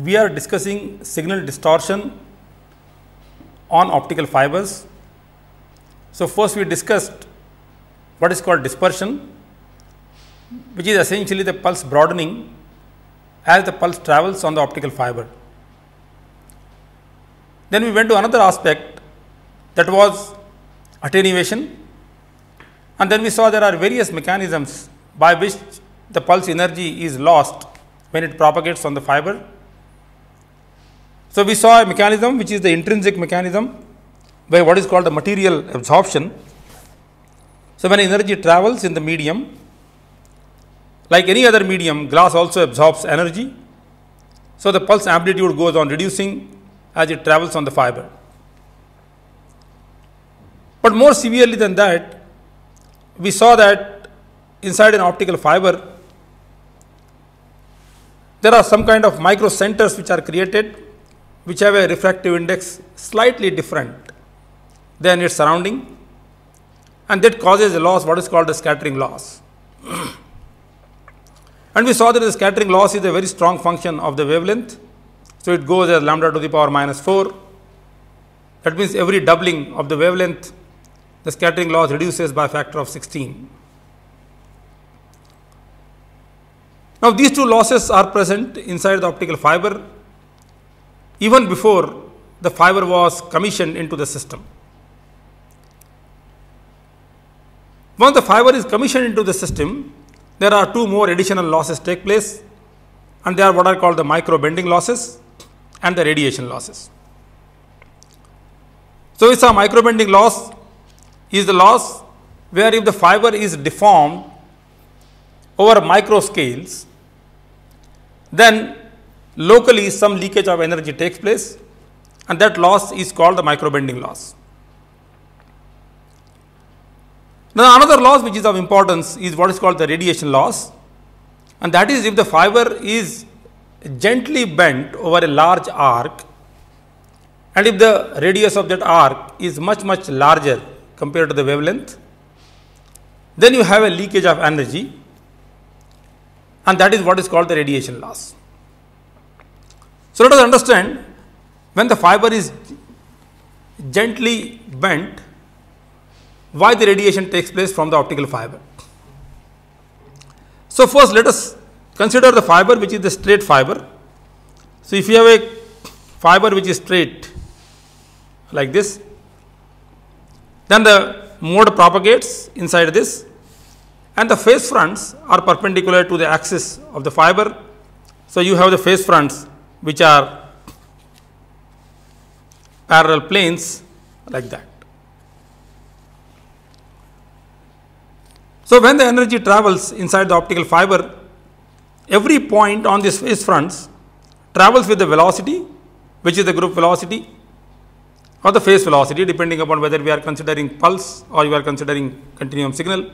we are discussing signal distortion on optical fibers. So, first we discussed what is called dispersion, which is essentially the pulse broadening as the pulse travels on the optical fiber. Then we went to another aspect, that was attenuation, and then we saw there are various mechanisms by which the pulse energy is lost when it propagates on the fiber. So, we saw a mechanism which is the intrinsic mechanism by what is called the material absorption. So, when energy travels in the medium, like any other medium, glass also absorbs energy. So, the pulse amplitude goes on reducing as it travels on the fiber. But more severely than that, we saw that inside an optical fiber, there are some kind of microcenters which are created, which have a refractive index slightly different than its surrounding, and that causes a loss, what is called the scattering loss. And we saw that the scattering loss is a very strong function of the wavelength. So, it goes as lambda to the power minus 4. That means every doubling of the wavelength, the scattering loss reduces by a factor of 16. Now, these two losses are present inside the optical fiber even before the fiber was commissioned into the system. Once the fiber is commissioned into the system, there are two more additional losses take place, and they are what are called the micro bending losses and the radiation losses. So, we saw micro bending loss is the loss where if the fiber is deformed over micro scales, then locally some leakage of energy takes place, and that loss is called the micro bending loss. Now, another loss which is of importance is what is called the radiation loss, and that is if the fiber is gently bent over a large arc, and if the radius of that arc is much larger compared to the wavelength, then you have a leakage of energy, and that is what is called the radiation loss. So, let us understand, when the fiber is gently bent, why the radiation takes place from the optical fiber. So, first let us consider the fiber which is the straight fiber. So, if you have a fiber which is straight like this, then the mode propagates inside this, and the phase fronts are perpendicular to the axis of the fiber. So, you have the phase fronts which are parallel planes like that. So, when the energy travels inside the optical fiber, every point on this phase fronts travels with the velocity, which is the group velocity or the phase velocity, depending upon whether we are considering pulse or you are considering continuum signal.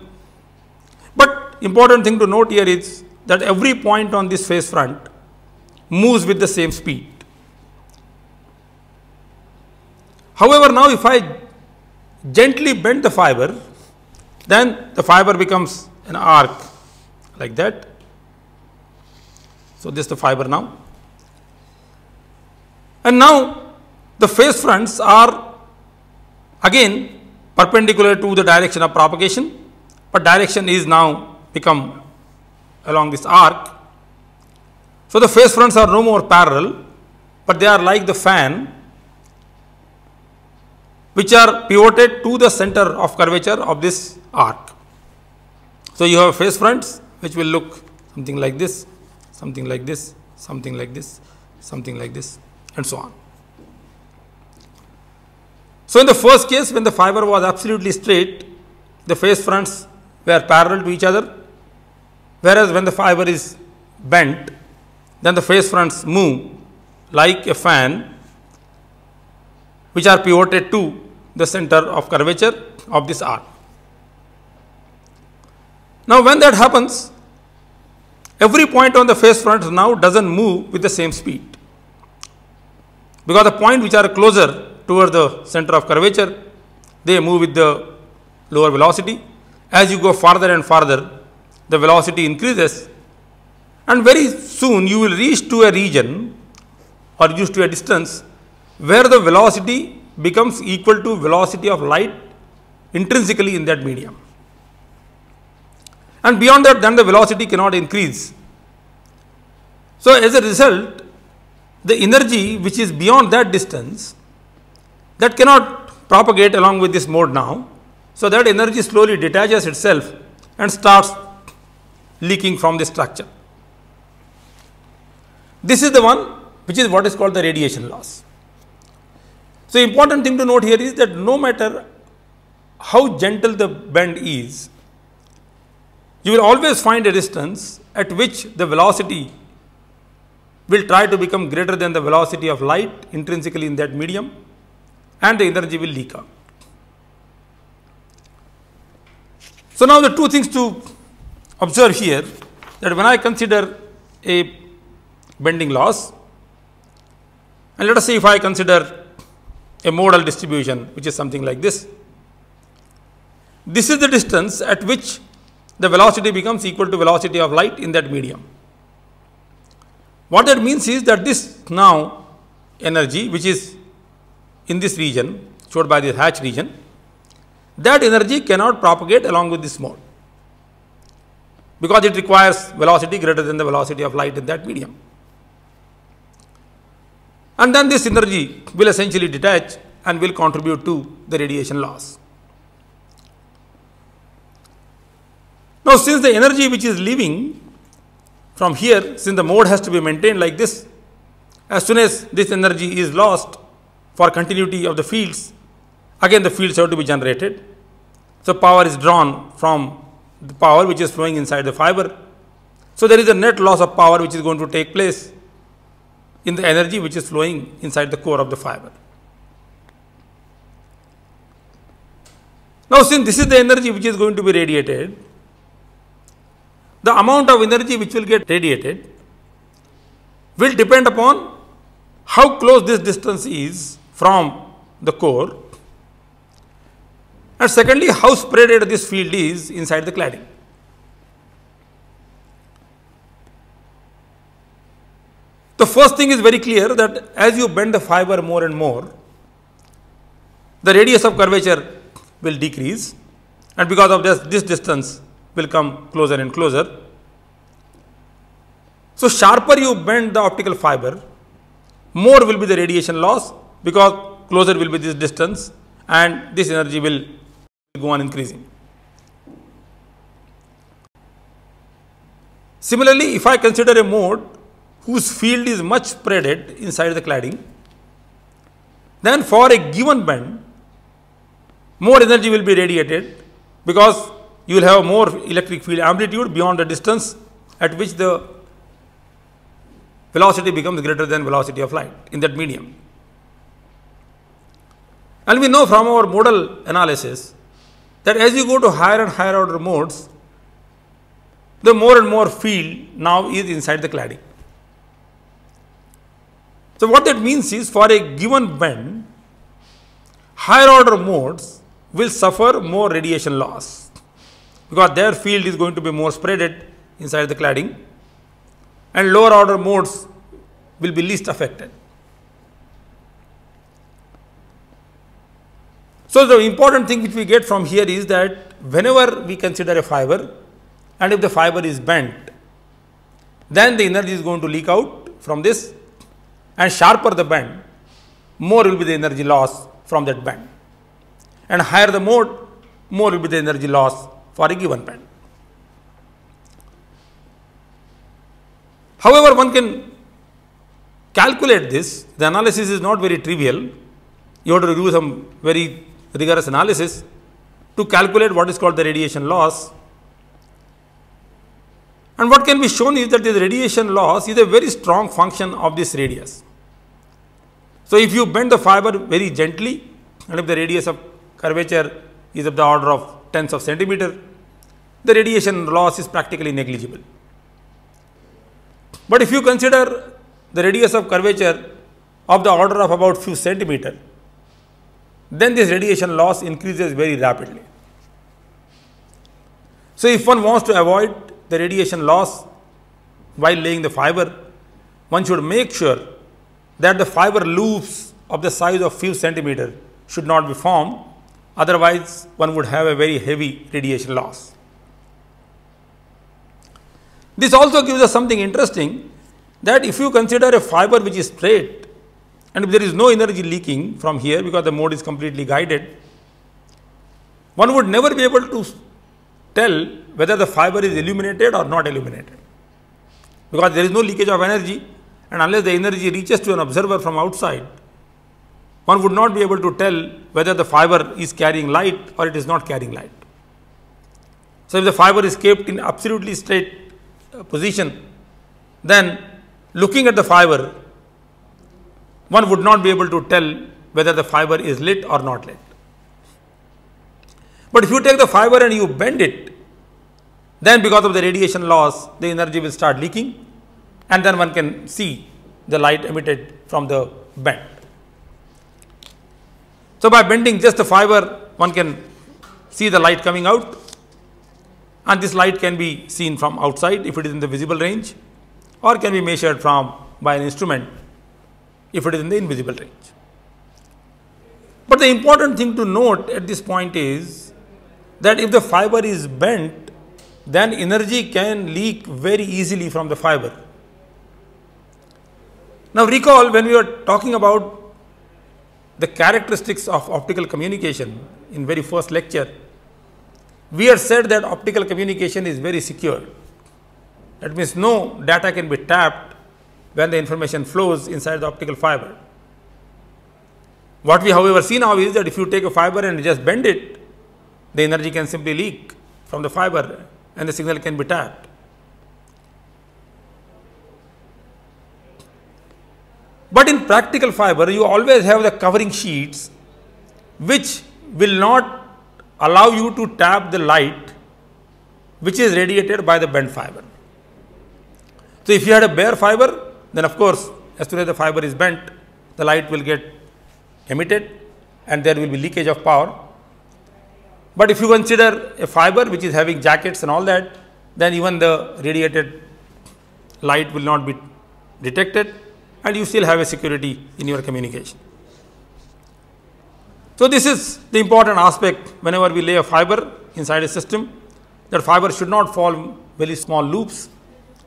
But important thing to note here is that every point on this phase front moves with the same speed. However, now if I gently bend the fiber, then the fiber becomes an arc like that. So, this is the fiber now, and now the phase fronts are again perpendicular to the direction of propagation, but direction is now become along this arc. So, the phase fronts are no more parallel, but they are like the fan which are pivoted to the center of curvature of this arc. So, you have phase fronts which will look something like this, something like this, something like this, something like this, and so on. So, in the first case, when the fiber was absolutely straight, the phase fronts were parallel to each other, whereas when the fiber is bent, then the phase fronts move like a fan which are pivoted to the center of curvature of this arc. Now, when that happens, every point on the phase front now does not move with the same speed, because the point which are closer toward the center of curvature, they move with the lower velocity. As you go farther and farther, the velocity increases, and very soon you will reach to a region or used to a distance where the velocity becomes equal to velocity of light intrinsically in that medium. And beyond that, then the velocity cannot increase. So, as a result, the energy which is beyond that distance, that cannot propagate along with this mode now. So, that energy slowly detaches itself and starts leaking from the structure. This is the one which is what is called the radiation loss. So, important thing to note here is that no matter how gentle the bend is, you will always find a distance at which the velocity will try to become greater than the velocity of light intrinsically in that medium, and the energy will leak out. So, now the two things to observe here, that when I consider a bending loss, and let us say if I consider a modal distribution which is something like this, this is the distance at which the velocity becomes equal to velocity of light in that medium. What that means is that this now energy which is in this region showed by this hatch region, that energy cannot propagate along with this mode, because it requires velocity greater than the velocity of light in that medium. And then this energy will essentially detach and will contribute to the radiation loss. Now, since the energy which is leaving from here, since the mode has to be maintained like this, as soon as this energy is lost for continuity of the fields, again the fields have to be generated. So, power is drawn from the power which is flowing inside the fiber. So, there is a net loss of power which is going to take place in the energy which is flowing inside the core of the fiber. Now, since this is the energy which is going to be radiated, the amount of energy which will get radiated will depend upon how close this distance is from the core, and secondly, how spreaded this field is inside the cladding. The first thing is very clear, that as you bend the fiber more and more, the radius of curvature will decrease, and because of this distance will come closer and closer. So, sharper you bend the optical fiber, more will be the radiation loss, because closer will be this distance and this energy will go on increasing. Similarly, if I consider a mode whose field is much spreaded inside the cladding, then for a given bend, more energy will be radiated, because you will have more electric field amplitude beyond the distance at which the velocity becomes greater than velocity of light in that medium. And we know from our modal analysis that as you go to higher and higher order modes, the more and more field now is inside the cladding. So, what that means is, for a given bend, higher order modes will suffer more radiation loss, because their field is going to be more spreaded inside the cladding, and lower order modes will be least affected. So, the important thing which we get from here is that whenever we consider a fiber, and if the fiber is bent, then the energy is going to leak out from this, and sharper the bend, more will be the energy loss from that bend, and higher the mode, more will be the energy loss for a given bend. However, one can calculate this. The analysis is not very trivial. You have to do some very rigorous analysis to calculate what is called the radiation loss. And what can be shown is that this radiation loss is a very strong function of this radius. So, if you bend the fiber very gently, and if the radius of curvature is of the order of tens of centimeter, the radiation loss is practically negligible. But if you consider the radius of curvature of the order of about few centimeter, then this radiation loss increases very rapidly. So, if one wants to avoid the radiation loss while laying the fiber, one should make sure that the fiber loops of the size of few centimeter should not be formed, otherwise one would have a very heavy radiation loss. This also gives us something interesting, that if you consider a fiber which is straight and if there is no energy leaking from here because the mode is completely guided, one would never be able to tell whether the fiber is illuminated or not illuminated, because there is no leakage of energy, and unless the energy reaches to an observer from outside, one would not be able to tell whether the fiber is carrying light or it is not carrying light. So, if the fiber is kept in absolutely straight position, then looking at the fiber, one would not be able to tell whether the fiber is lit or not lit. But if you take the fiber and you bend it, then because of the radiation loss, the energy will start leaking, and then one can see the light emitted from the bend. So, by bending just the fiber, one can see the light coming out, and this light can be seen from outside if it is in the visible range, or can be measured by an instrument if it is in the invisible range. But the important thing to note at this point is that if the fiber is bent, then energy can leak very easily from the fiber. Now, recall when we were talking about the characteristics of optical communication in very first lecture, we had said that optical communication is very secure. That means no data can be tapped when the information flows inside the optical fiber. What we however see now is that if you take a fiber and just bend it, the energy can simply leak from the fiber and the signal can be tapped. But in practical fiber, you always have the covering sheets which will not allow you to tap the light which is radiated by the bent fiber. So, if you had a bare fiber, then of course, as soon as the fiber is bent, the light will get emitted and there will be leakage of power. But if you consider a fiber which is having jackets and all that, then even the radiated light will not be detected and you still have a security in your communication. So, this is the important aspect whenever we lay a fiber inside a system, that fiber should not fall very small loops,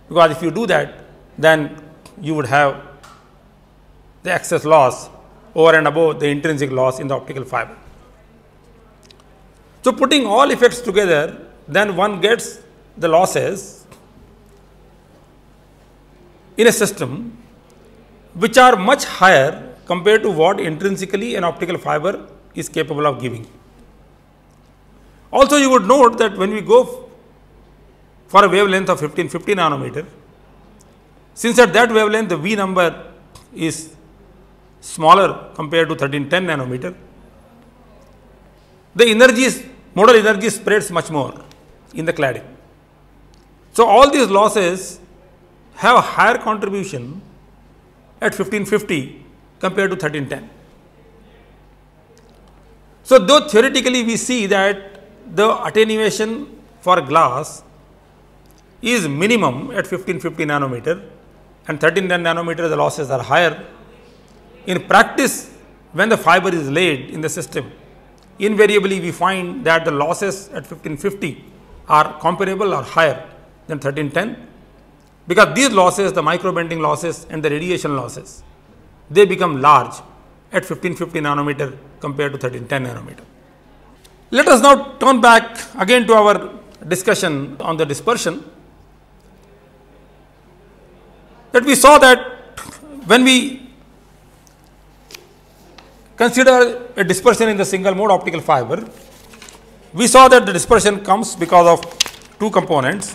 because if you do that, then you would have the excess loss over and above the intrinsic loss in the optical fiber. So, putting all effects together, then one gets the losses in a system which are much higher compared to what intrinsically an optical fiber is capable of giving. Also, you would note that when we go for a wavelength of 1550 nanometer, since at that wavelength the V number is smaller compared to 1310 nanometer, the modal energy spreads much more in the cladding. So, all these losses have a higher contribution at 1550 compared to 1310. So, though theoretically we see that the attenuation for glass is minimum at 1550 nanometer and 1310 nanometer the losses are higher, in practice when the fiber is laid in the system, invariably we find that the losses at 1550 are comparable or higher than 1310, because these losses, the micro bending losses and the radiation losses, they become large at 1550 nanometer compared to 1310 nanometer. Let us now turn back again to our discussion on the dispersion. That we saw that when we consider a dispersion in the single mode optical fiber, we saw that the dispersion comes because of two components.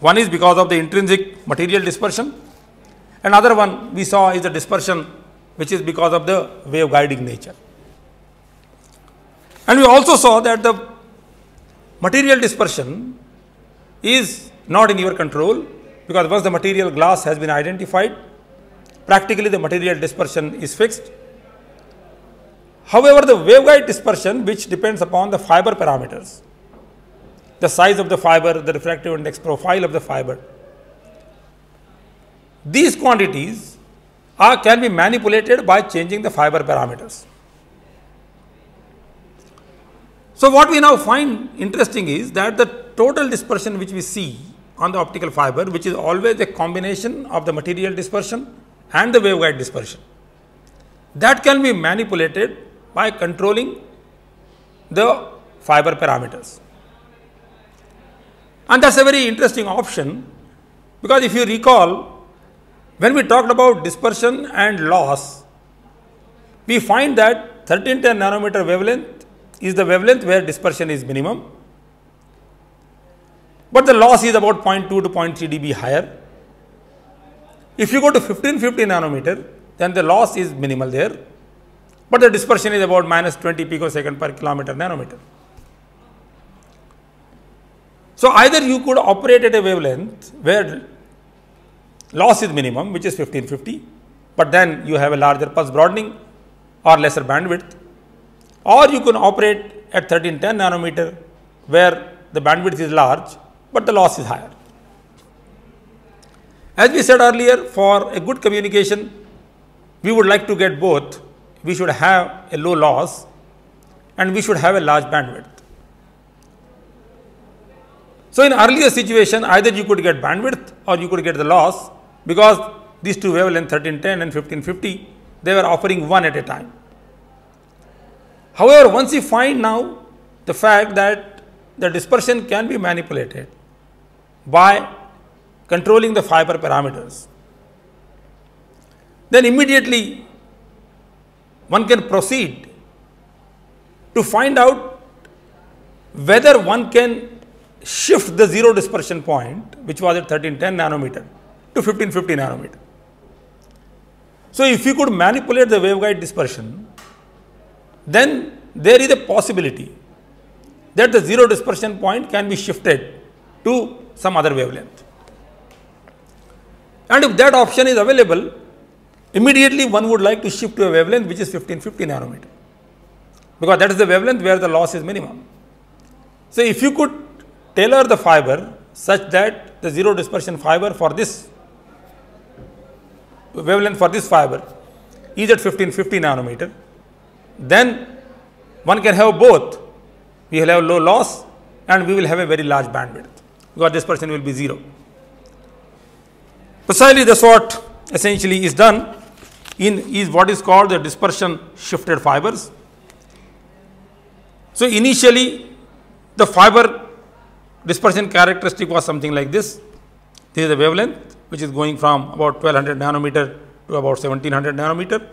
One is because of the intrinsic material dispersion, another one we saw is the dispersion which is because of the wave guiding nature. And we also saw that the material dispersion is not in your control, because once the material glass has been identified, practically the material dispersion is fixed. However, the waveguide dispersion, which depends upon the fiber parameters, the size of the fiber, the refractive index profile of the fiber, these quantities can be manipulated by changing the fiber parameters. So, what we now find interesting is that the total dispersion which we see on the optical fiber, which is always a combination of the material dispersion and the waveguide dispersion, that can be manipulated by controlling the fiber parameters. And that is a very interesting option, because if you recall, when we talked about dispersion and loss, we find that 1310 nanometer wavelength is the wavelength where dispersion is minimum, but the loss is about 0.2 to 0.3 dB higher. If you go to 1550 nanometer, then the loss is minimal there, but the dispersion is about minus 20 picosecond per kilometer nanometer. So, either you could operate at a wavelength where loss is minimum, which is 1550, but then you have a larger pulse broadening or lesser bandwidth, or you can operate at 1310 nanometer where the bandwidth is large, but the loss is higher. As we said earlier, for a good communication, we would like to get both. We should have a low loss and we should have a large bandwidth. So, in earlier situation, either you could get bandwidth or you could get the loss, because these two wavelengths 1310 and 1550, they were offering one at a time. However, once you find now the fact that the dispersion can be manipulated by controlling the fiber parameters, then immediately one can proceed to find out whether one can shift the zero dispersion point, which was at 1310 nanometer, to 1550 nanometer. So, if you could manipulate the waveguide dispersion, then there is a possibility that the zero dispersion point can be shifted to some other wavelength. And if that option is available, immediately one would like to shift to a wavelength which is 1550 nanometer, because that is the wavelength where the loss is minimum. So, if you could tailor the fiber such that the zero dispersion fiber for this wavelength for this fiber is at 1550 nanometer, then one can have both. We will have low loss and we will have a very large bandwidth, because dispersion will be 0. Precisely that is what essentially is done in what is called the dispersion shifted fibers. So, initially the fiber dispersion characteristic was something like this. This is the wavelength which is going from about 1200 nanometer to about 1700 nanometer.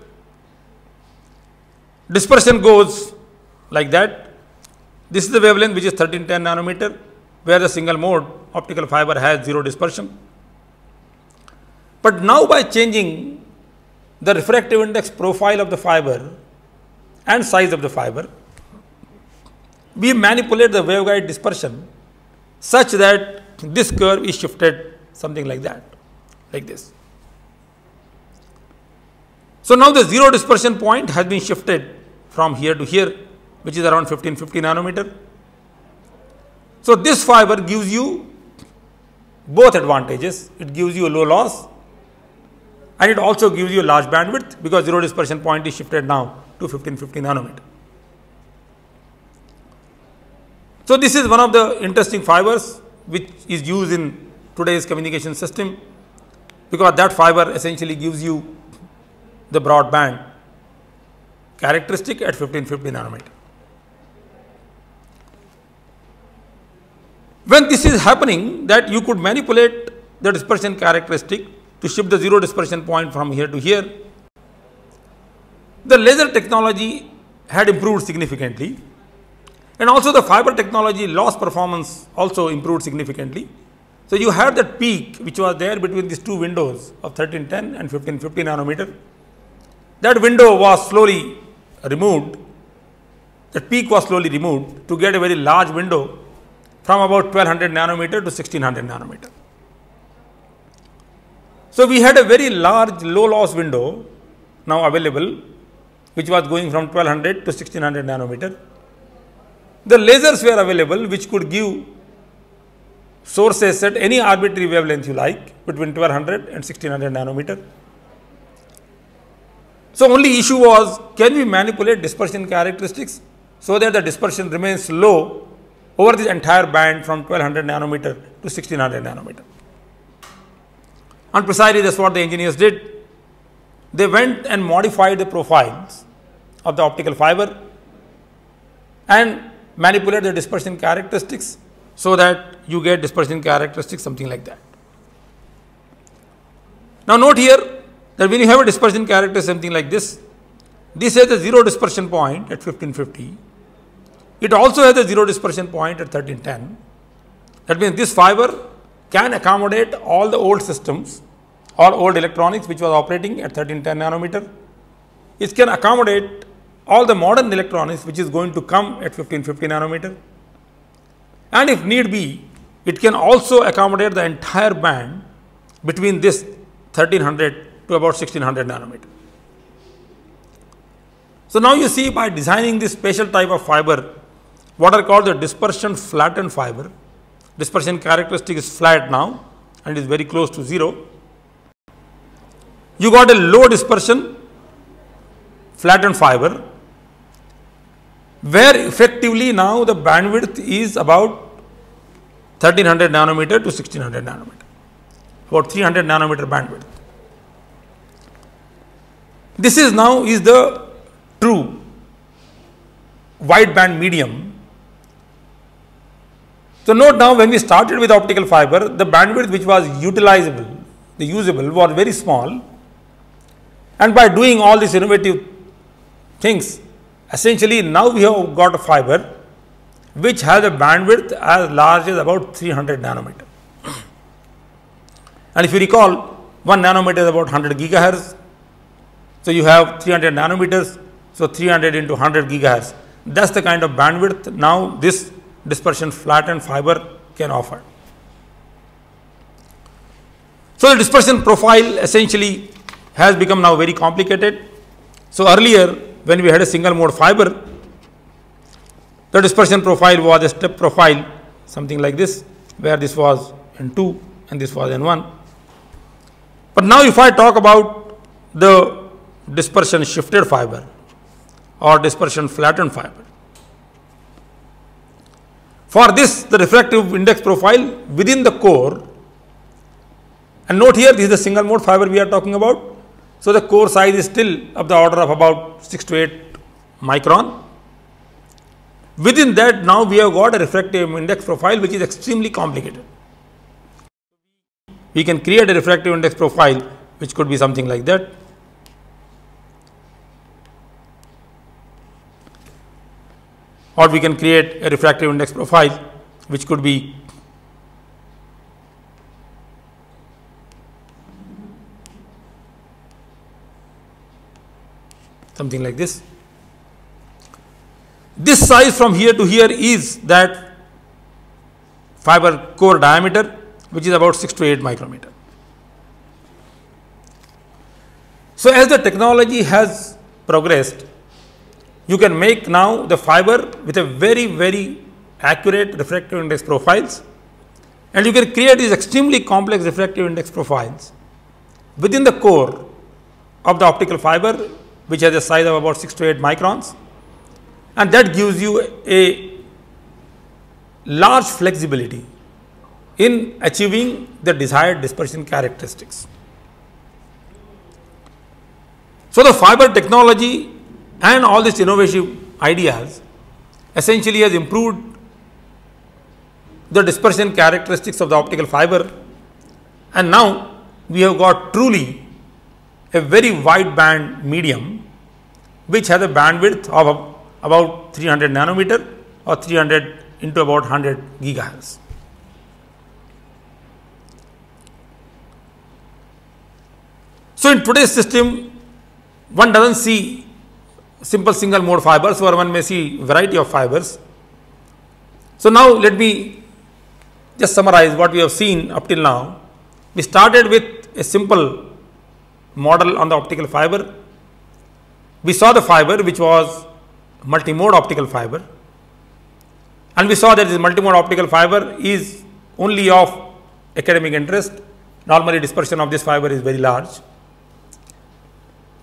Dispersion goes like that. This is the wavelength which is 1310 nanometer, where the single mode optical fiber has zero dispersion. But now, by changing the refractive index profile of the fiber and size of the fiber, we manipulate the waveguide dispersion such that this curve is shifted something like that, like this. So, now the zero dispersion point has been shifted from here to here, which is around 1550 nanometer. So, this fiber gives you both advantages. It gives you a low loss and it also gives you a large bandwidth, because zero dispersion point is shifted now to 1550 nanometer. So, this is one of the interesting fibers which is used in today's communication system, because that fiber essentially gives you the broadband characteristic at 1550 nanometer. When this is happening, that you could manipulate the dispersion characteristic to shift the zero dispersion point from here to here, the laser technology had improved significantly, and also the fiber technology loss performance also improved significantly. So, you had that peak which was there between these two windows of 1310 and 1550 nanometer. That window was slowly removed, that peak was slowly removed to get a very large window from about 1200 nanometer to 1600 nanometer. So, we had a very large low loss window now available, which was going from 1200 to 1600 nanometer. The lasers were available which could give sources at any arbitrary wavelength you like between 1200 and 1600 nanometer. So, only issue was, can we manipulate dispersion characteristics so that the dispersion remains low over this entire band from 1200 nanometer to 1600 nanometer. And precisely that is what the engineers did. They went and modified the profiles of the optical fiber and manipulate the dispersion characteristics so that you get dispersion characteristics something like that. Now, note here that when you have a dispersion characteristic something like this has a 0 dispersion point at 1550. It also has a 0 dispersion point at 1310. That means this fiber can accommodate all the old systems or old electronics which was operating at 1310 nanometer. It can accommodate all the modern electronics which is going to come at 1550 nanometer. And if need be, it can also accommodate the entire band between this 1300 to about 1600 nanometer. So, now you see, by designing this special type of fiber, what are called the dispersion flattened fiber. Dispersion characteristic is flat now and is very close to 0. You got a low dispersion flattened fiber, where effectively now the bandwidth is about 1300 nanometer to 1600 nanometer, about 300 nanometer bandwidth. This is now is the true wideband medium. So, note now, when we started with optical fiber, the bandwidth which was utilizable, the usable, was very small, and by doing all these innovative things, essentially now we have got a fiber which has a bandwidth as large as about 300 nanometer. And if you recall, 1 nanometer is about 100 gigahertz. So, you have 300 nanometers. So, 300 into 100 gigahertz. That is the kind of bandwidth now this dispersion flattened fiber can offer. So, the dispersion profile essentially has become now very complicated. So, earlier when we had a single mode fiber, the dispersion profile was a step profile something like this, where this was N2 and this was N1. But now, if I talk about the dispersion shifted fiber or dispersion flattened fiber, for this the refractive index profile within the core, and note here, this is the single mode fiber we are talking about. So, the core size is still of the order of about 6 to 8 micron. Within that, now we have got a refractive index profile which is extremely complicated. We can create a refractive index profile which could be something like that. Or we can create a refractive index profile which could be something like this. This size from here to here is that fiber core diameter, which is about 6 to 8 micrometer. So, as the technology has progressed, you can make now the fiber with a very accurate refractive index profiles, and you can create these extremely complex refractive index profiles within the core of the optical fiber, which has a size of about 6 to 8 microns, and that gives you a large flexibility in achieving the desired dispersion characteristics. So, the fiber technology and all these innovative ideas essentially has improved the dispersion characteristics of the optical fiber, and now we have got truly a very wide band medium which has a bandwidth of about 300 nanometer or 300 into about 100 gigahertz. So, in today's system, one does not see simple single mode fibers, or one may see variety of fibers. So, now let me just summarize what we have seen up till now. We started with a simple model on the optical fiber. We saw the fiber which was multimode optical fiber, and we saw that this multimode optical fiber is only of academic interest. Normally, dispersion of this fiber is very large.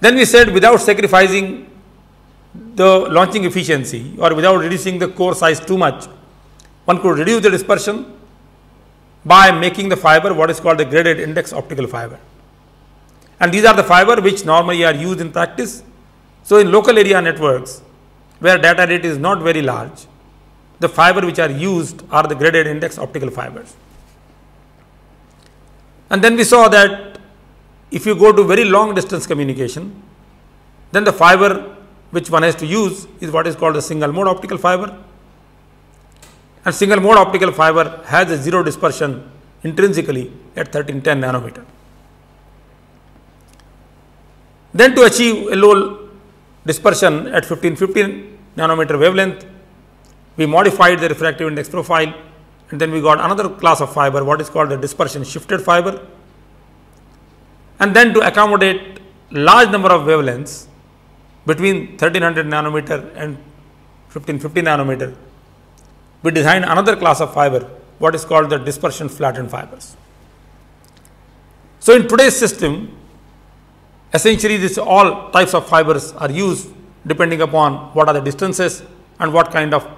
Then we said without sacrificing the launching efficiency or without reducing the core size too much, one could reduce the dispersion by making the fiber what is called the graded index optical fiber. And these are the fiber which normally are used in practice. So, in local area networks where data rate is not very large, the fiber which are used are the graded index optical fibers. And then we saw that if you go to very long distance communication, then the fiber which one has to use is what is called the single mode optical fiber. And single mode optical fiber has a zero dispersion intrinsically at 1310 nanometer. Then to achieve a low dispersion at 1515 nanometer wavelength, we modified the refractive index profile, and then we got another class of fiber what is called the dispersion shifted fiber. And then to accommodate large number of wavelengths between 1300 nanometer and 1550 nanometer, we designed another class of fiber what is called the dispersion flattened fibers. So, in today's system, essentially this all types of fibers are used depending upon what are the distances and what kind of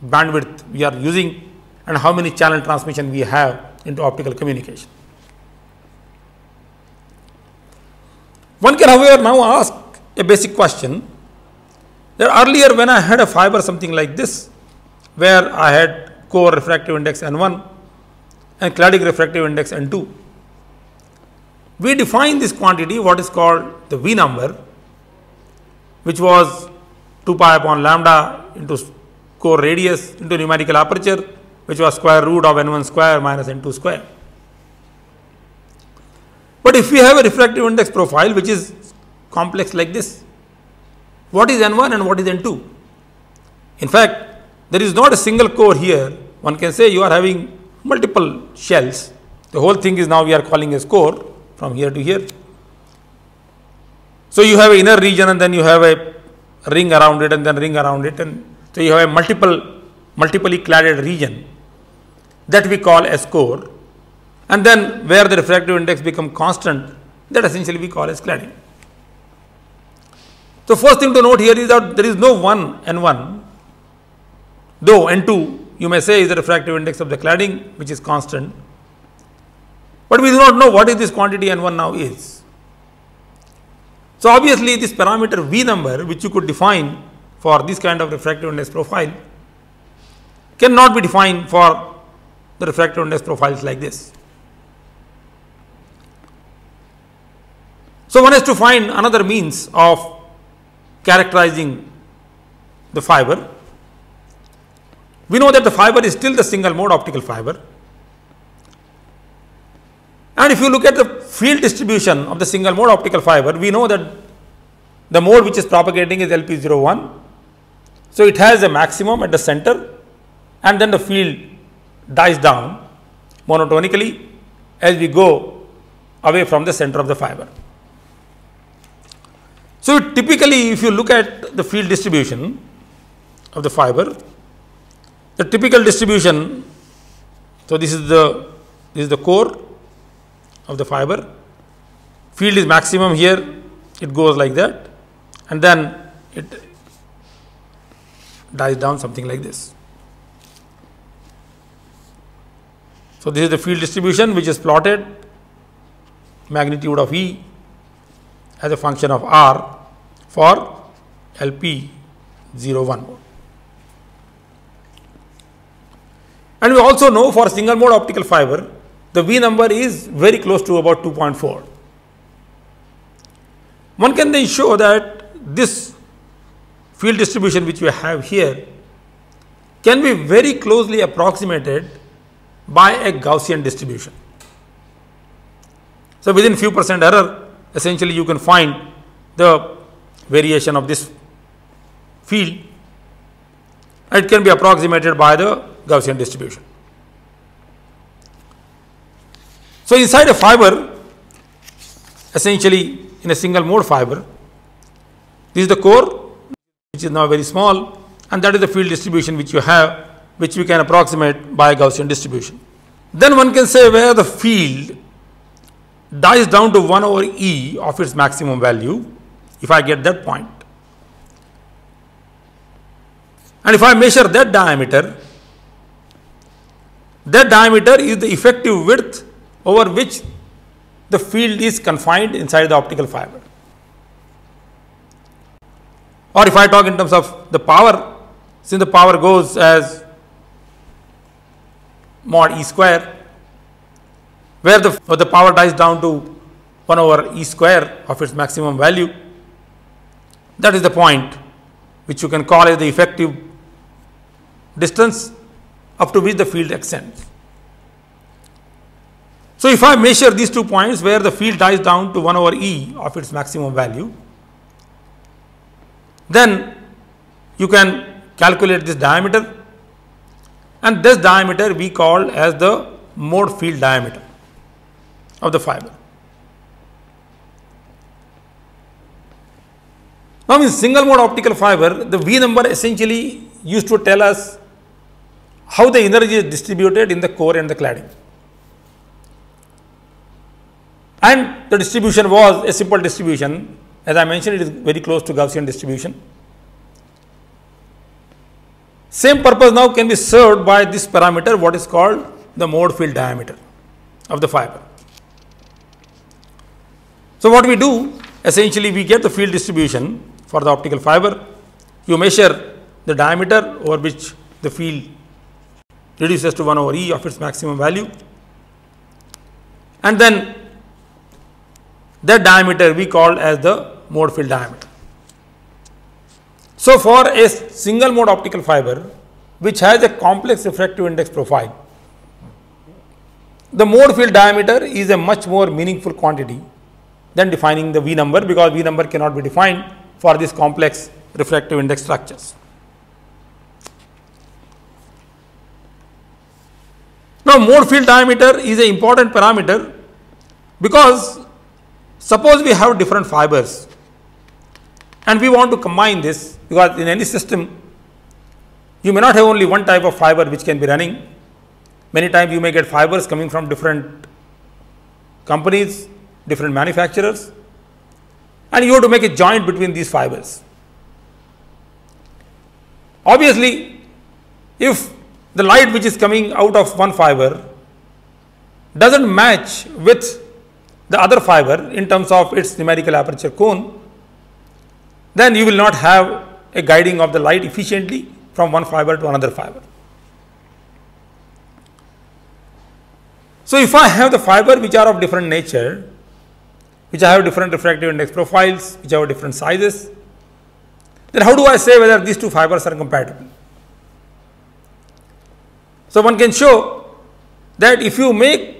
bandwidth we are using and how many channel transmission we have into optical communication. One can, however, now ask a basic question that earlier when I had a fiber something like this, where I had core refractive index N1 and cladding refractive index N2, we define this quantity what is called the V number, which was 2 pi upon lambda into core radius into numerical aperture, which was square root of N1 square minus N2 square. But if we have a refractive index profile which is complex like this, what is N1 and what is N2? In fact, there is not a single core here. One can say you are having multiple shells. The whole thing is now we are calling as core from here to here. So, you have an inner region and then you have a ring around it and then ring around it, and so you have a multiply cladded region that we call as core, and then where the refractive index become constant, that essentially we call as cladding. So, first thing to note here is that there is no one N1, though N2 you may say is the refractive index of the cladding which is constant, but we do not know what is this quantity N1 now is. So, obviously, this parameter V number which you could define for this kind of refractive index profile cannot be defined for the refractive index profiles like this. So, one has to find another means of characterizing the fiber. We know that the fiber is still the single mode optical fiber, and if you look at the field distribution of the single mode optical fiber, we know that the mode which is propagating is LP01. So, it has a maximum at the center and then the field dies down monotonically as we go away from the center of the fiber. So, typically if you look at the field distribution of the fiber, the typical distribution, so this is the core of the fiber, field is maximum here, it goes like that and then it dies down something like this. So, this is the field distribution which is plotted magnitude of E as a function of R for LP01 mode. And we also know for single mode optical fiber, the V number is very close to about 2.4. One can then show that this field distribution which we have here can be very closely approximated by a Gaussian distribution. So, within few percent error, essentially you can find the variation of this field. It can be approximated by the Gaussian distribution. So, inside a fiber, essentially in a single mode fiber, this is the core which is now very small, and that is the field distribution which you have, which we can approximate by a Gaussian distribution. Then one can say where the field dies down to 1 over E of its maximum value, if I get that point. And if I measure that diameter is the effective width over which the field is confined inside the optical fiber. Or if I talk in terms of the power, since the power goes as mod E square, where the power dies down to 1 over E square of its maximum value, that is the point which you can call as the effective distance up to which the field extends. So, if I measure these 2 points where the field dies down to 1 over E of its maximum value, then you can calculate this diameter, and this diameter we call as the mode field diameter of the fiber. Now, in single mode optical fiber, the V number essentially used to tell us how the energy is distributed in the core and the cladding. And the distribution was a simple distribution. As I mentioned, it is very close to Gaussian distribution. Same purpose now can be served by this parameter, what is called the mode field diameter of the fiber. So, what we do, essentially we get the field distribution for the optical fiber. You measure the diameter over which the field reduces to 1 over E of its maximum value, and then that diameter we call as the mode field diameter. So, for a single mode optical fiber which has a complex refractive index profile, the mode field diameter is a much more meaningful quantity than defining the V number, because V number cannot be defined for these complex refractive index structures. Now, mode field diameter is an important parameter, because suppose we have different fibers and we want to combine this, because in any system you may not have only one type of fiber which can be running. Many times you may get fibers coming from different companies, different manufacturers, and you have to make a joint between these fibers. Obviously, if the light which is coming out of one fiber does not match with the other fiber in terms of its numerical aperture cone, then you will not have a guiding of the light efficiently from one fiber to another fiber. So, if I have the fiber which are of different nature, which have different refractive index profiles, which have different sizes, then how do I say whether these two fibers are compatible? So, one can show that if you make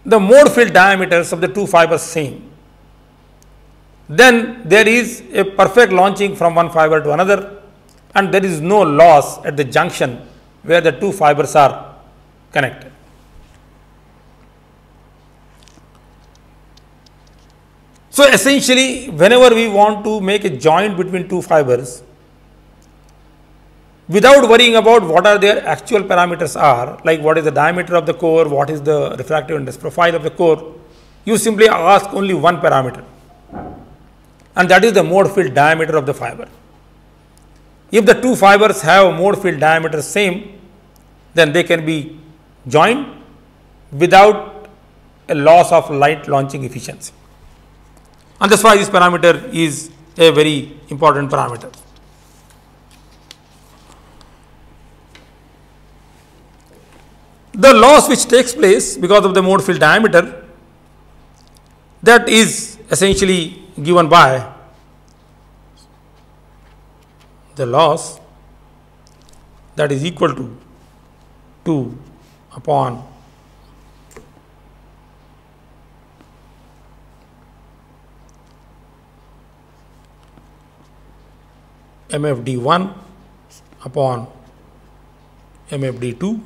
the mode field diameters of the two fibers same, then there is a perfect launching from one fiber to another, and there is no loss at the junction where the two fibers are connected. So, essentially whenever we want to make a joint between two fibers, without worrying about what are their actual parameters are, like what is the diameter of the core, what is the refractive index profile of the core, you simply ask only one parameter, and that is the mode field diameter of the fiber. If the two fibers have mode field diameter same, then they can be joined without a loss of light launching efficiency, and that's why this parameter is a very important parameter. The loss which takes place because of the mode field diameter, that is essentially given by the loss that is equal to 2 upon MFD1 upon MFD2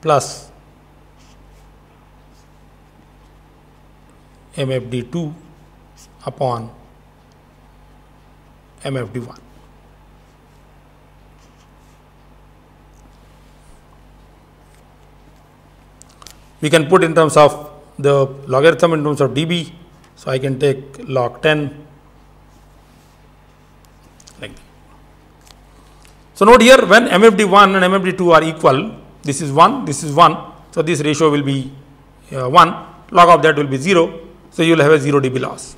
plus MFD2 upon MFD1. We can put in terms of the logarithm in terms of dB. So, I can take log 10 like that. So, note here when MFD1 and MFD2 are equal, this is 1, this is 1. So, this ratio will be 1, log of that will be 0. So, you will have a 0 dB loss.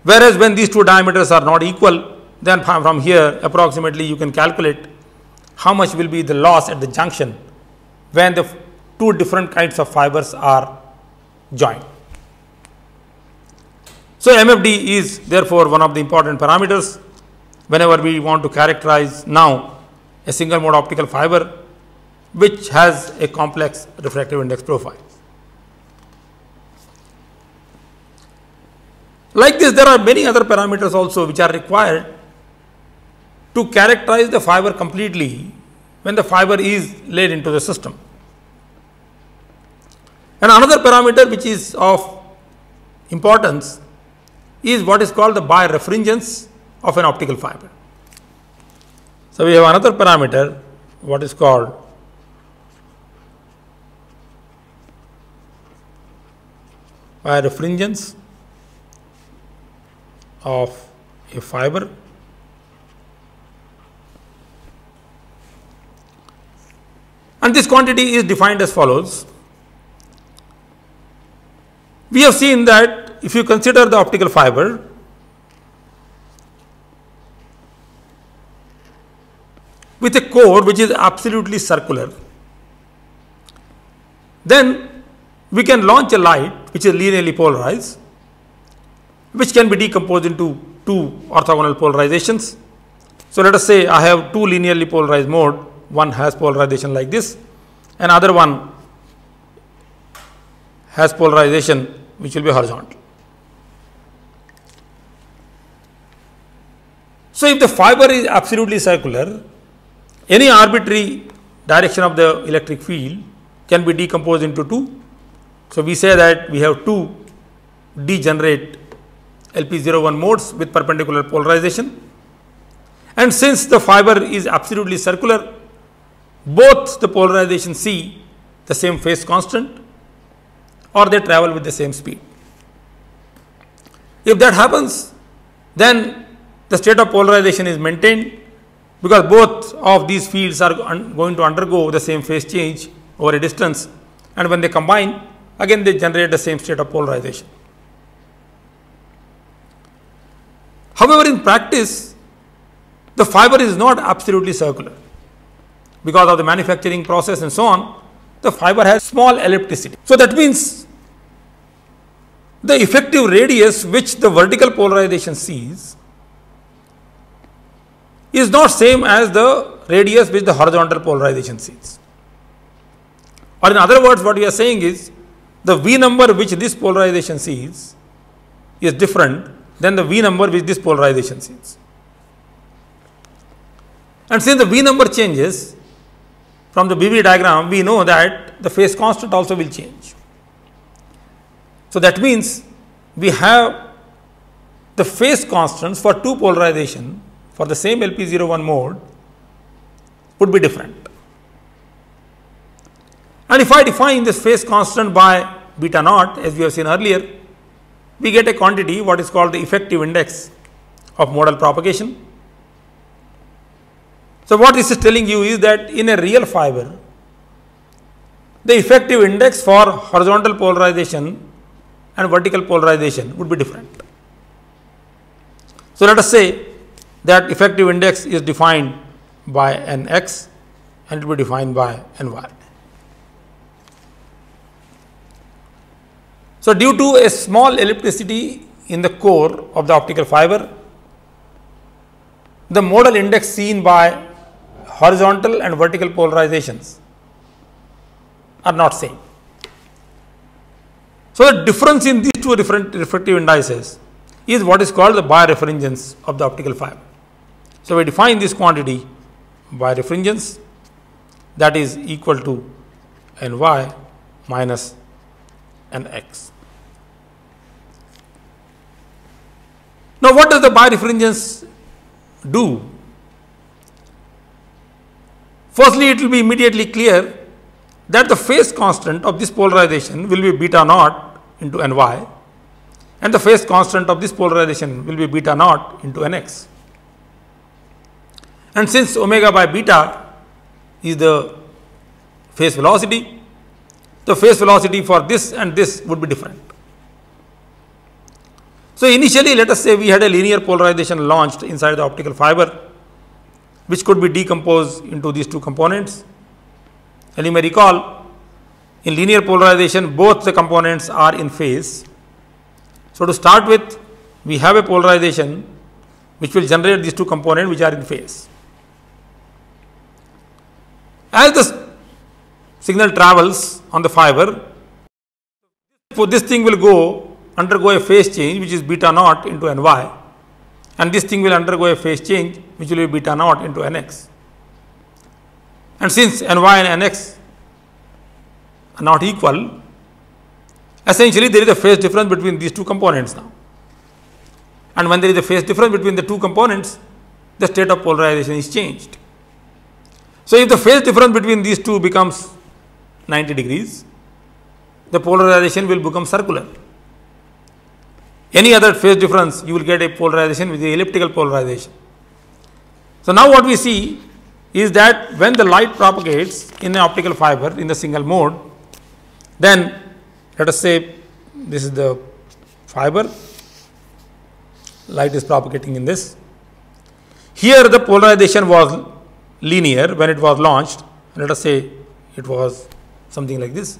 Whereas, when these two diameters are not equal, then from here approximately you can calculate how much will be the loss at the junction when the two different kinds of fibers are joined. So, MFD is therefore one of the important parameters whenever we want to characterize now a single mode optical fiber which has a complex refractive index profile. Like this, there are many other parameters also which are required to characterize the fiber completely when the fiber is laid into the system. And another parameter which is of importance is what is called the birefringence of an optical fiber. So, we have another parameter what is called birefringence of a fiber. And this quantity is defined as follows. We have seen that if you consider the optical fiber, with a core which is absolutely circular, then we can launch a light which is linearly polarized, which can be decomposed into two orthogonal polarizations. So, let us say I have two linearly polarized mode, one has polarization like this, another one has polarization which will be horizontal. So, if the fiber is absolutely circular, any arbitrary direction of the electric field can be decomposed into two. So, we say that we have two degenerate LP01 modes with perpendicular polarization, and since the fiber is absolutely circular, both the polarization see the same phase constant or they travel with the same speed. If that happens, then the state of polarization is maintained because both of these fields are going to undergo the same phase change over a distance, and when they combine, again they generate the same state of polarization. However, in practice, the fiber is not absolutely circular. Because of the manufacturing process and so on, the fiber has small ellipticity. So, that means the effective radius which the vertical polarization sees is not same as the radius which the horizontal polarization sees. Or in other words, what we are saying is the V number which this polarization sees is different than the V number which this polarization sees. And since the V number changes, from the BB diagram, we know that the phase constant also will change. So, that means we have the phase constants for two polarization for the same LP01 mode would be different. And if I define this phase constant by beta naught, as we have seen earlier, we get a quantity what is called the effective index of modal propagation. So, what this is telling you is that in a real fiber, the effective index for horizontal polarization and vertical polarization would be different. So, let us say that effective index is defined by Nx and it will be defined by Ny. So, due to a small ellipticity in the core of the optical fiber, the modal index seen by horizontal and vertical polarizations are not same. So, the difference in these two different refractive indices is what is called the birefringence of the optical fiber. So, we define this quantity birefringence, that is equal to Ny minus Nx. Now, what does the birefringence do? Firstly, it will be immediately clear that the phase constant of this polarization will be beta naught into Ny, and the phase constant of this polarization will be beta naught into Nx. And since omega by beta is the phase velocity, the phase velocity for this and this would be different. So, initially let us say we had a linear polarization launched inside the optical fiber, which could be decomposed into these two components. And you may recall, in linear polarization both the components are in phase. So, to start with, we have a polarization which will generate these two components which are in phase. As the signal travels on the fiber, this thing will undergo a phase change which is beta naught into Ny, and this thing will undergo a phase change which will be beta naught into Nx. And since Ny and Nx are not equal, essentially there is a phase difference between these two components now. And when there is a phase difference between the two components, the state of polarization is changed. So, if the phase difference between these two becomes 90 degrees, the polarization will become circular. Any other phase difference, you will get a polarization with the elliptical polarization. So, now what we see is that when the light propagates in an optical fiber in the single mode, then let us say this is the fiber, light is propagating in this. Here the polarization was linear when it was launched, let us say it was something like this.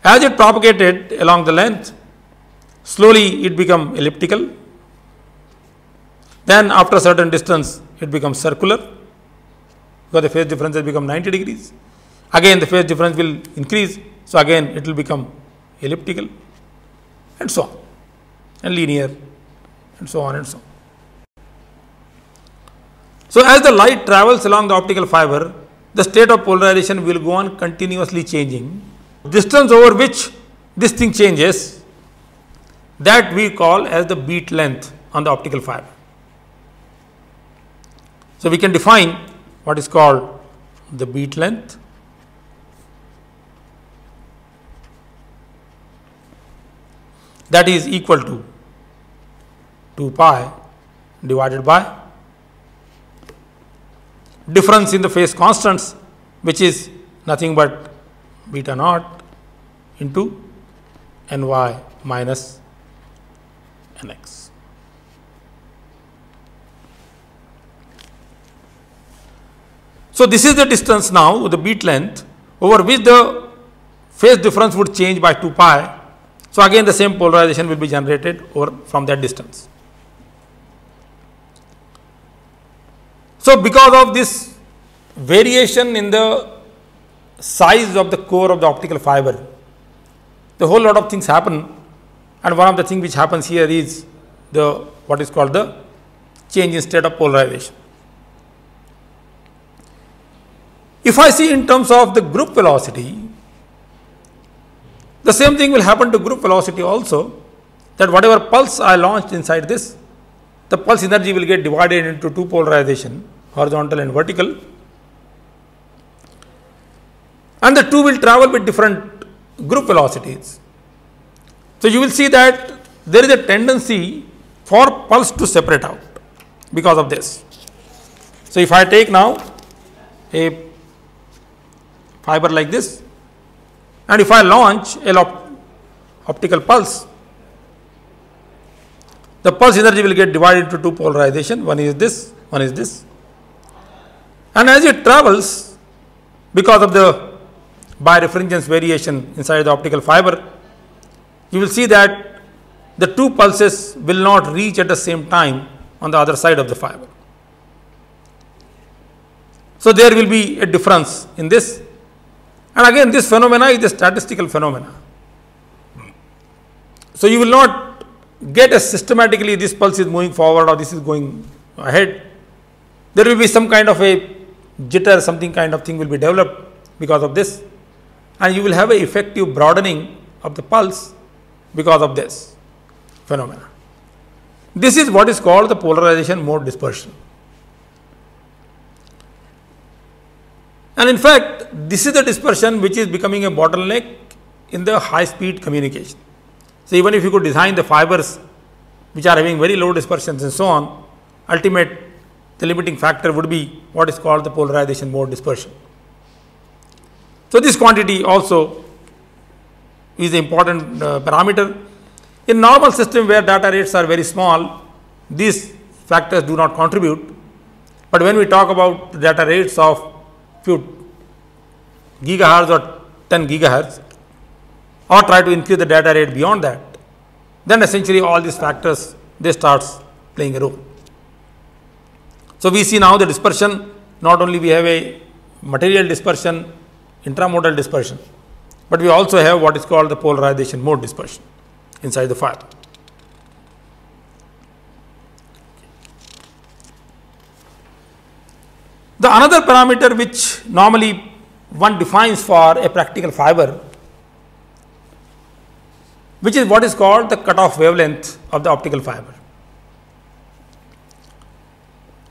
As it propagated along the length, slowly it become elliptical, then after a certain distance it becomes circular, because the phase difference has become 90 degrees. Again the phase difference will increase, so again it will become elliptical, and so on, and linear, and so on and so on. So, as the light travels along the optical fiber, the state of polarization will go on continuously changing. Distance over which this thing changes, that we call as the beat length on the optical fiber. So, we can define what is called the beat length. That is equal to 2 pi divided by difference in the phase constants, which is nothing but beta naught into Ny minus Nx. So, this is the distance now, the beat length, over which the phase difference would change by 2 pi. So, again the same polarization will be generated over from that distance. So, because of this variation in the size of the core of the optical fiber, the whole lot of things happen, and one of the things which happens here is the what is called the change in state of polarization. If I see in terms of the group velocity, the same thing will happen to group velocity also, that whatever pulse I launched inside this, the pulse energy will get divided into two polarization, horizontal and vertical, and the two will travel with different group velocities. So, you will see that there is a tendency for pulse to separate out because of this. So, if I take now a fiber like this, and if I launch an optical pulse, the pulse energy will get divided into two polarization, one is this, one is this. And as it travels, because of the birefringence variation inside the optical fiber, you will see that the two pulses will not reach at the same time on the other side of the fiber. So, there will be a difference in this, and again this phenomena is a statistical phenomena. So, you will not get a systematically this pulse is moving forward or this is going ahead. There will be some kind of a jitter, something kind of thing will be developed because of this, and you will have an effective broadening of the pulse because of this phenomena. This is what is called the polarization mode dispersion. And in fact, this is the dispersion which is becoming a bottleneck in the high speed communication. So, even if you could design the fibers which are having very low dispersions and so on, ultimate the limiting factor would be what is called the polarization mode dispersion. So, this quantity also is an important parameter. In normal system where data rates are very small, these factors do not contribute, but when we talk about data rates of few gigahertz or 10 gigahertz, or try to increase the data rate beyond that, then essentially all these factors they starts playing a role. So, we see now the dispersion, not only we have a material dispersion, intramodal dispersion, but we also have what is called the polarization mode dispersion inside the fiber. The another parameter which normally one defines for a practical fiber, which is what is called the cutoff wavelength of the optical fiber.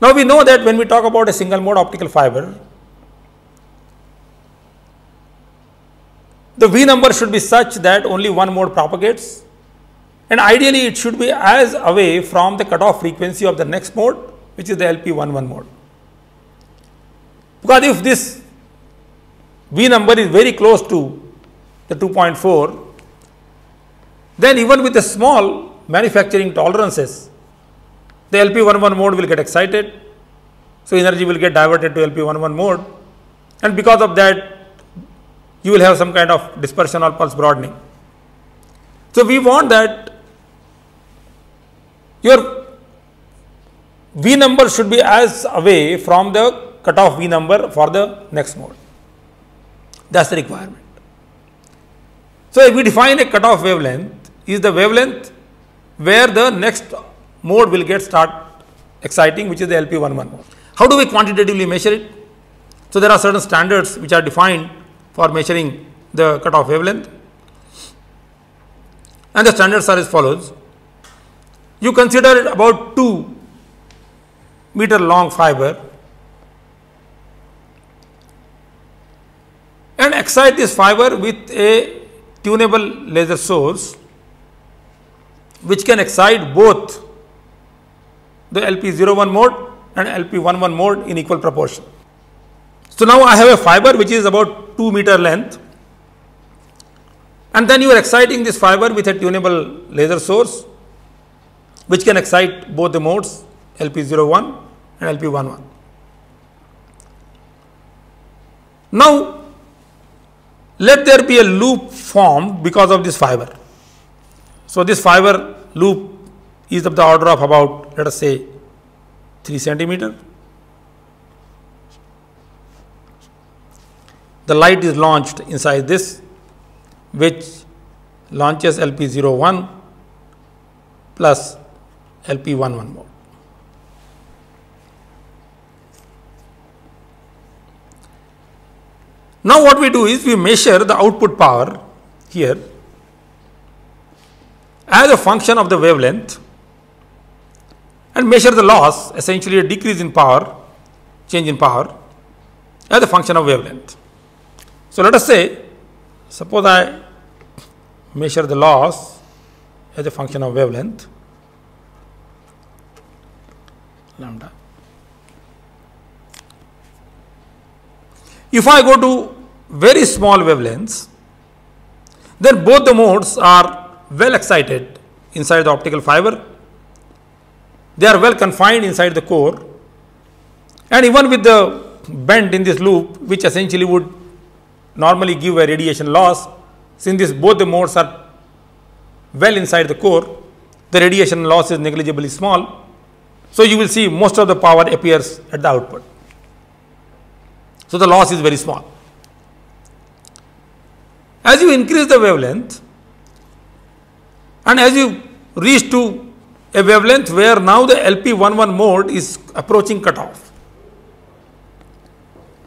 Now, we know that when we talk about a single mode optical fiber, the V number should be such that only one mode propagates, and ideally it should be as away from the cutoff frequency of the next mode, which is the LP11 mode. Because if this V number is very close to the 2.4, then even with the small manufacturing tolerances, the LP11 mode will get excited. So, energy will get diverted to LP11 mode, and because of that you will have some kind of dispersion or pulse broadening. So, we want that your V number should be as away from the cutoff V number for the next mode. That is the requirement. So, if we define a cutoff wavelength is the wavelength where the next mode will get start exciting, which is the LP11 mode. How do we quantitatively measure it? So, there are certain standards which are defined for measuring the cutoff wavelength, and the standards are as follows. You consider about 2 meter long fiber and excite this fiber with a tunable laser source which can excite both the LP01 mode and LP11 mode in equal proportion. So, now I have a fiber which is about 2 meter length, and then you are exciting this fiber with a tunable laser source which can excite both the modes LP01 and LP11. Now, let there be a loop formed because of this fiber. So, this fiber loop is of the order of about, let us say, 3 centimeter. The light is launched inside this, which launches LP01 plus LP11 mode. Now, what we do is we measure the output power here as a function of the wavelength and measure the loss, essentially a decrease in power, change in power, as a function of wavelength. So, let us say, suppose I measure the loss as a function of wavelength lambda. If I go to very small wavelengths, then both the modes are well excited inside the optical fiber. They are well confined inside the core, and even with the bend in this loop, which essentially would normally give a radiation loss, since both the modes are well inside the core, the radiation loss is negligibly small. So, you will see most of the power appears at the output. So, the loss is very small. As you increase the wavelength and as you reach to a wavelength where now the LP11 mode is approaching cutoff.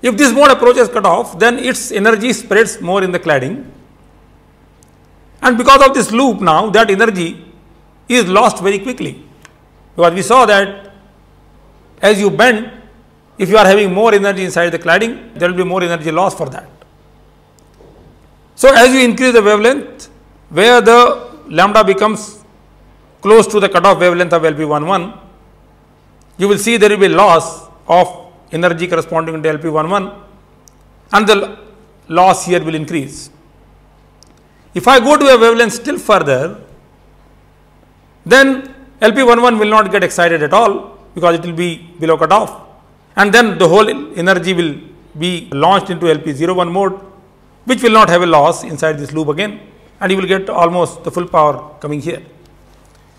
If this mode approaches cutoff, then its energy spreads more in the cladding, and because of this loop now that energy is lost very quickly, because we saw that as you bend, if you are having more energy inside the cladding, there will be more energy loss for that. So, as you increase the wavelength, where the lambda becomes close to the cutoff wavelength of LP11, you will see there will be loss of energy corresponding to LP11 and the loss here will increase. If I go to a wavelength still further, then LP11 will not get excited at all because it will be below cutoff, and then the whole energy will be launched into LP01 mode, which will not have a loss inside this loop again, and you will get almost the full power coming here.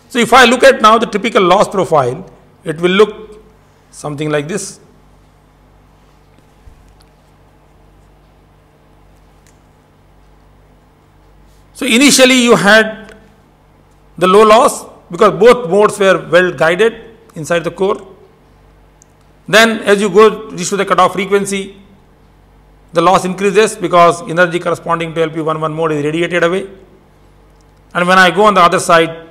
So, if I look at now the typical loss profile, it will look something like this. So, initially you had the low loss because both modes were well guided inside the core. Then as you go reach to the cutoff frequency, the loss increases because energy corresponding to LP11 mode is radiated away. And when I go on the other side,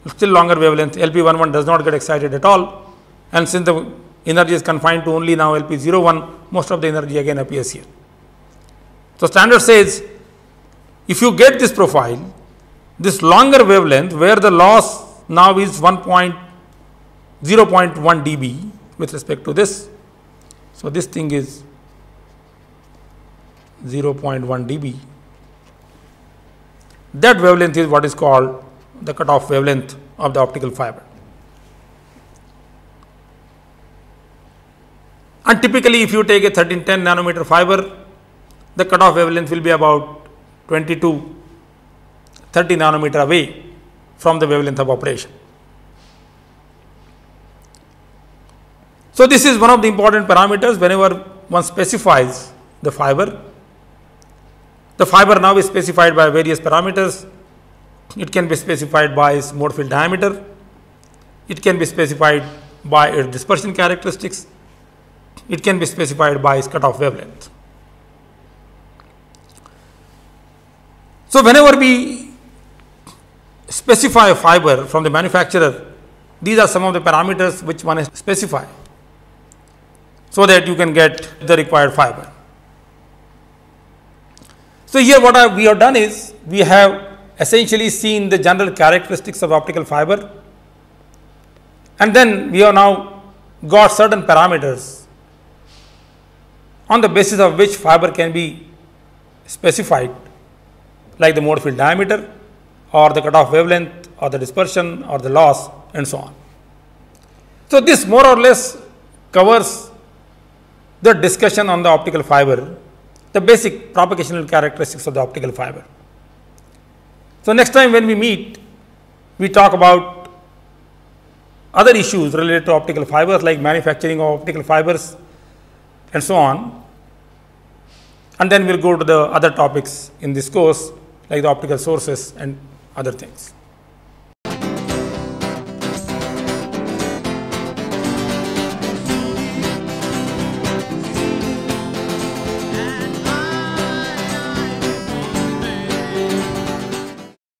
still longer wavelength, LP11 does not get excited at all. And since the energy is confined to only now LP01, most of the energy again appears here. So, standard says if you get this profile, this longer wavelength where the loss now is 0.1 dB with respect to this. So, this thing is 0.1 dB. That wavelength is what is called the cutoff wavelength of the optical fiber. And typically, if you take a 1310 nanometer fiber, the cutoff wavelength will be about 20 to 30 nanometer away from the wavelength of operation. So, this is one of the important parameters whenever one specifies the fiber. The fiber now is specified by various parameters. It can be specified by its mode field diameter. It can be specified by its dispersion characteristics. It can be specified by its cutoff wavelength. So, whenever we specify a fiber from the manufacturer, these are some of the parameters which one has specified, so that you can get the required fiber. So, here what we have done is, we have essentially seen the general characteristics of optical fiber, and then we have now got certain parameters on the basis of which fiber can be specified, like the mode field diameter or the cutoff wavelength or the dispersion or the loss and so on. So, this more or less covers the discussion on the optical fiber, the basic propagational characteristics of the optical fiber. So, next time when we meet, we talk about other issues related to optical fibers like manufacturing of optical fibers and so on, and then we will go to the other topics in this course like the optical sources and other things.